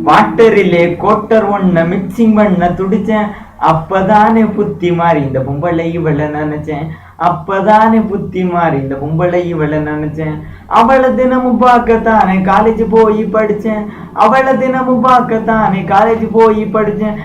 வாட்டரிலே quarter ஒன்ன mixing பண்ண துடிச்சேன். அப்பதானே புத்தி மாறி இந்த பொம்பளை இவளை நினைச்சேன். அப்பதானே புத்தி மாறி இந்த பொம்பளை இவளை நினைச்சேன். அவளை தினமும் பார்க்கத்தானே காலேஜ் போய் படிச்சேன். அவளை தினமும் பார்க்கத்தானே காலேஜ் போய் படிச்சேன்.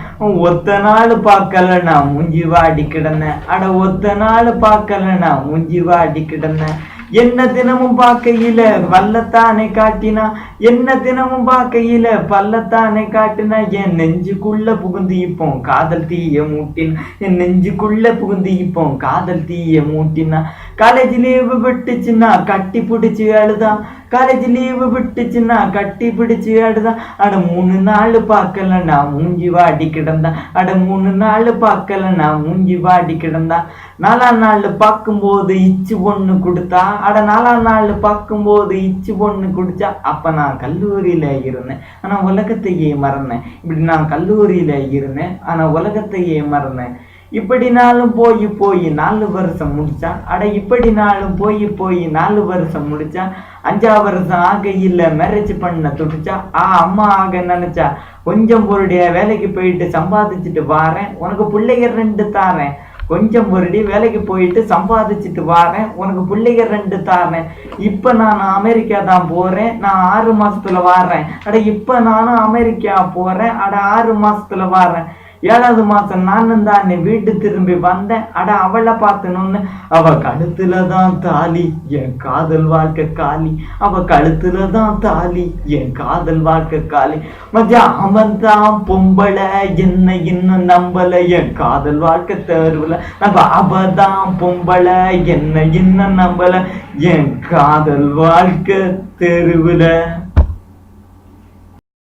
ஒத்த நாள் பார்க்கல நான் மூஞ்சி வாடி கிடந்தேன். அட ஒத்த நாள் பார்க்கல நான் மூஞ்சி வாடி கிடந்தேன். என்ன தினமும் பார்க்கையில வல்லத்தானே காட்டினா. என்ன தினமும் பார்க்கையில பல்லத்தானே காட்டினா. என் நெஞ்சுக்குள்ள புகுந்து இப்போ காதல் தீய மூட்டினா. என் நெஞ்சுக்குள்ள புகுந்து இப்போ காதல் தீய மூட்டினா. காலேஜ் லீவு விட்டுச்சுன்னா கட்டி பிடிச்சி அழுதான். காலேஜ் லீவு விட்டுச்சுன்னா கட்டி பிடிச்சி அழுதான். அட 3 நாள் பார்க்கல நான் மூஞ்சி வாடி கிடந்தான். அட 3 நாள் பார்க்கல நான் மூஞ்சி வாடி கிடந்தான். 4ஆம் நாள் பார்க்கும்போது இச்சு பொண்ணு கொடுத்தா. அட 4ஆம் நாள் பார்க்கும்போது இச்சு பொண்ணு குடிச்சா. அப்ப நான் கல்லூரியில இருந்தேன் ஆனா உலகத்தையே மறந்தேன். இப்படி நான் கல்லூரியில இருந்தேன் ஆனா உலகத்தையே மறந்தேன். இப்படி நாளும் போய் 4 வருஷம் முடிச்சா. அட இப்படி நாளும் போய் 4 வருஷம் முடிச்சா. 5ஆம் வருஷம் ஆகையில் மேரேஜ் பண்ண துடிச்சா. அம்மா ஆக நினைச்சா. கொஞ்சம் பொருடைய வேலைக்கு போயிட்டு சம்பாதிச்சுட்டு வாரேன், உனக்கு பிள்ளைங்க 2 தாரேன். கொஞ்சம் பொருடி வேலைக்கு போயிட்டு சம்பாதிச்சுட்டு வாரேன், உனக்கு பிள்ளைங்க 2 தாரேன். இப்ப நான் அமெரிக்கா தான் போறேன், நான் 6 மாசத்துல வாரேன். அட இப்ப நானும் அமெரிக்கா போறேன், அட 6 மாசத்துல வாரேன். 7வது மாசம் நானும் தான் வீட்டு திரும்பி வந்தேன். அட அவளை பார்த்தணும்னு அவ கழுத்துலதான் தாலி, என் காதல் வாழ்க்கை காலி. அவ கழுத்துலதான் தாலி, என் காதல் வாழ்க்கை காலி. மஜா அவன் தான் பொம்பளை, என்ன இன்னும் நம்பல, என் காதல் வாழ்க்கை தெருவுல. நம்ம அவதான் பொம்பளை, என்ன இன்னும் நம்பல, என் காதல் வாழ்க்கை தெருவுல.